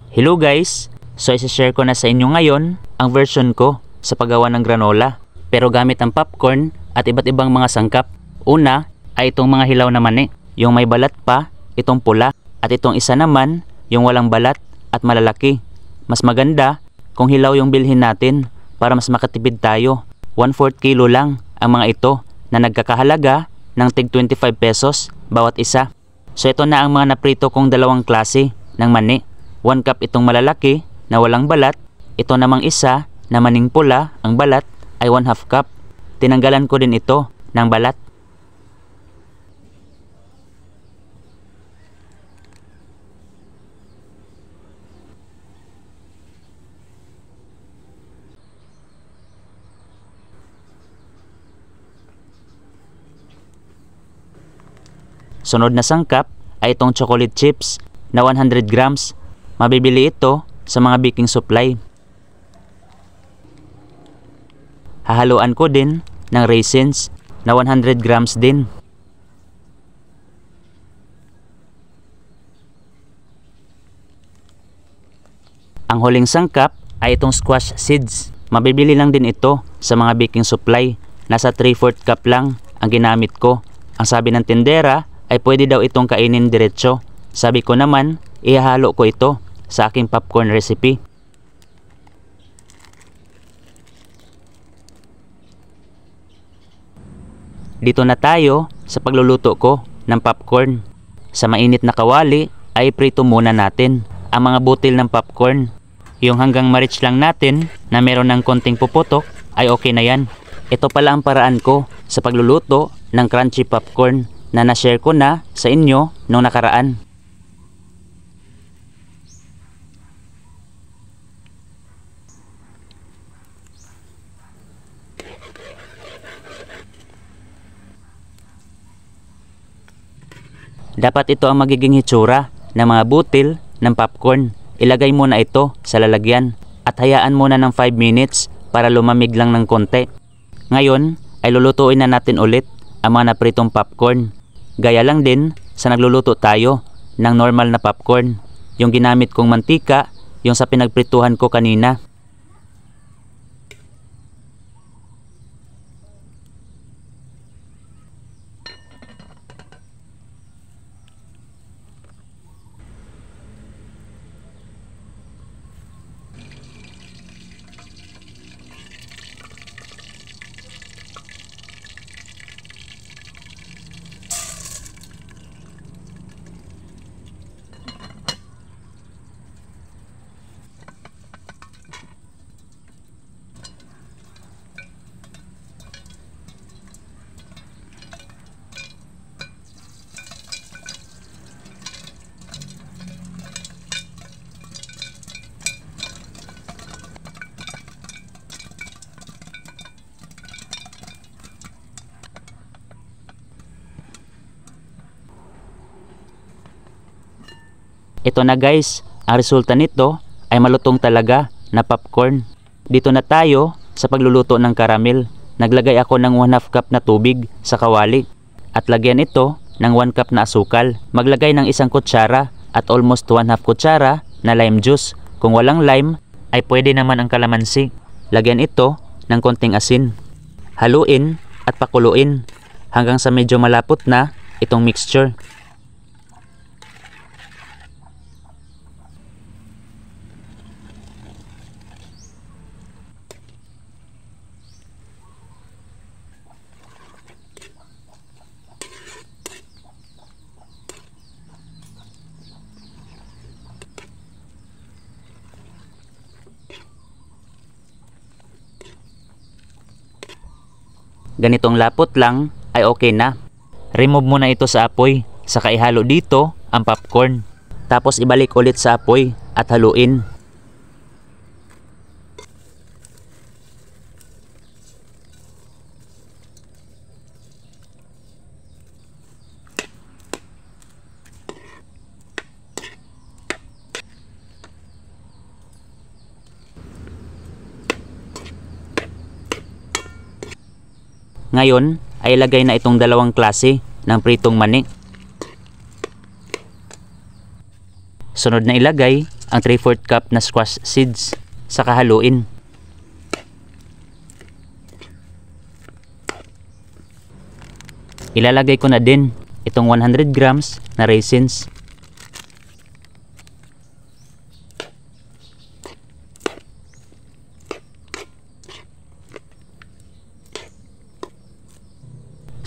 Hello guys! So isi-share ko na sa inyo ngayon ang version ko sa paggawa ng granola pero gamit ang popcorn at iba't ibang mga sangkap. Una ay itong mga hilaw na mani, yung may balat pa, itong pula, at itong isa naman yung walang balat at malalaki. Mas maganda kung hilaw yung bilhin natin para mas makatipid tayo. 1/4 kilo lang ang mga ito na nagkakahalaga ng tig 25 pesos bawat isa. So ito na ang mga naprito kong dalawang klase ng mani. 1 cup itong malalaki na walang balat. Ito namang isa na maning pula, ang balat ay 1/2 cup. Tinanggalan ko din ito ng balat. Sunod na sangkap ay itong chocolate chips na 100 grams. Mabibili ito sa mga baking supply. Hahaluan ko din ng raisins na 100 grams din. Ang huling sangkap ay itong squash seeds. Mabibili lang din ito sa mga baking supply. Nasa 3/4 cup lang ang ginamit ko. Ang sabi ng tindera ay pwede daw itong kainin diretso. Sabi ko naman, ihahalo ko ito sa aking popcorn recipe. Dito na tayo sa pagluluto ko ng popcorn. Sa mainit na kawali ay prito muna natin ang mga butil ng popcorn. Yung hanggang ma-reach lang natin na meron ng konting puputok ay okay na yan. Ito pala ang paraan ko sa pagluluto ng crunchy popcorn na na-share ko na sa inyo nung nakaraan. Dapat ito ang magiging hitsura ng mga butil ng popcorn. Ilagay muna ito sa lalagyan at hayaan muna ng 5 minutes para lumamig lang ng konti. Ngayon ay lulutuin na natin ulit ang mga napritong popcorn. Gaya lang din sa nagluluto tayo ng normal na popcorn. Yung ginamit kong mantika, yung sa pinagprituhan ko kanina. Ito na guys, ang resulta nito ay malutong talaga na popcorn. Dito na tayo sa pagluluto ng caramel. Naglagay ako ng 1/2 cup na tubig sa kawali at lagyan ito ng 1 cup na asukal. Maglagay ng 1 kutsara at almost 1/2 kutsara na lime juice. Kung walang lime ay pwede naman ang kalamansi. Lagyan ito ng konting asin. Haluin at pakuluin hanggang sa medyo malapot na itong mixture. Ganitong lapot lang ay okay na. Remove muna ito sa apoy, saka ihalo dito ang popcorn. Tapos ibalik ulit sa apoy at haluin. Ngayon ay ilagay na itong dalawang klase ng pritong mani. Sunod na ilagay ang 3/4 cup na squash seeds. Saka haluin. Ilalagay ko na din itong 100 grams na raisins.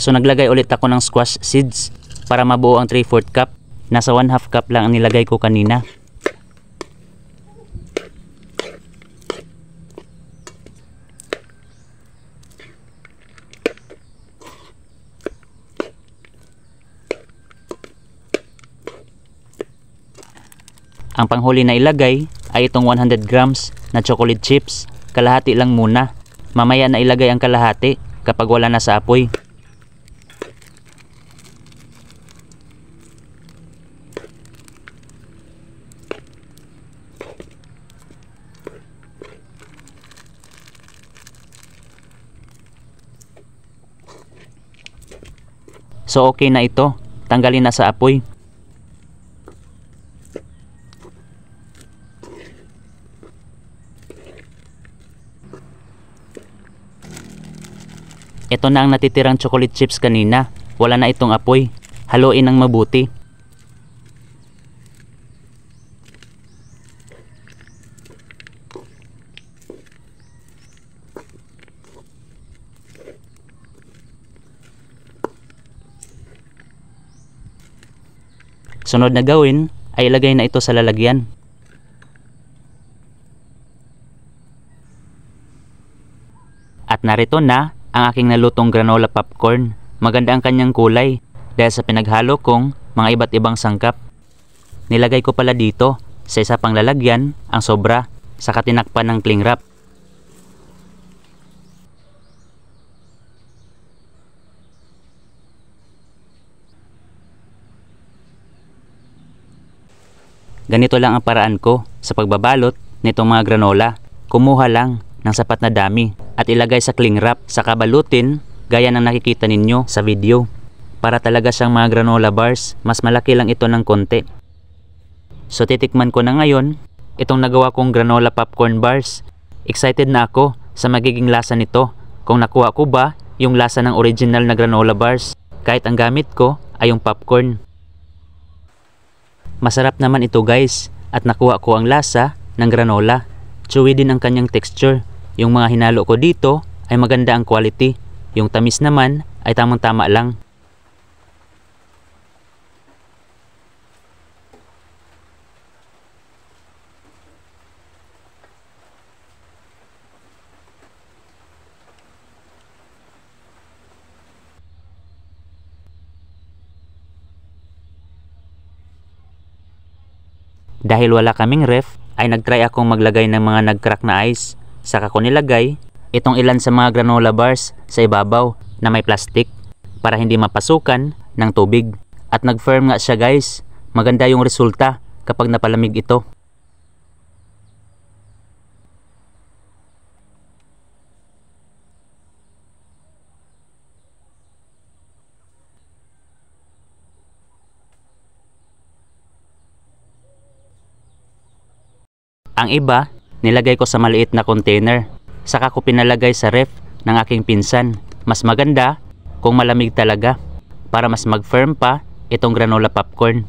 So naglagay ulit ako ng squash seeds para mabuo ang 3/4 cup. Nasa 1/2 cup lang ang nilagay ko kanina. Ang panghuli na ilagay ay itong 100 grams na chocolate chips. Kalahati lang muna. Mamaya na ilagay ang kalahati kapag wala na sa apoy. So okay na ito. Tanggalin na sa apoy. Ito na ang natitirang chocolate chips kanina. Wala na itong apoy. Haluin ng mabuti. Sunod na gawin ay ilagay na ito sa lalagyan. At narito na ang aking nalutong granola popcorn. Maganda ang kanyang kulay dahil sa pinaghalo kong mga iba't ibang sangkap. Nilagay ko pala dito sa isa pang lalagyan ang sobra saka tinakpan ng cling wrap. Ganito lang ang paraan ko sa pagbabalot nitong mga granola. Kumuha lang ng sapat na dami at ilagay sa cling wrap sa kabalutin gaya ng nakikita ninyo sa video. Para talaga siyang mga granola bars, mas malaki lang ito ng konti. So titikman ko na ngayon itong nagawa kong granola popcorn bars. Excited na ako sa magiging lasa nito. Kung nakuha ko ba yung lasa ng original na granola bars kahit ang gamit ko ay yung popcorn. Masarap naman ito guys at nakuha ko ang lasa ng granola. Chewy din ang kanyang texture. Yung mga hinalo ko dito ay maganda ang quality. Yung tamis naman ay tamang-tama lang. Dahil wala kaming ref, ay nagtry akong maglagay ng mga nag-crack na ice. Saka ko nilagay itong ilan sa mga granola bars sa ibabaw na may plastic para hindi mapasukan ng tubig. At nag-firm nga siya guys. Maganda yung resulta kapag napalamig ito. Ang iba, nilagay ko sa maliit na container. Saka ko pinalagay sa ref ng aking pinsan. Mas maganda kung malamig talaga para mas mag-firm pa itong granola popcorn.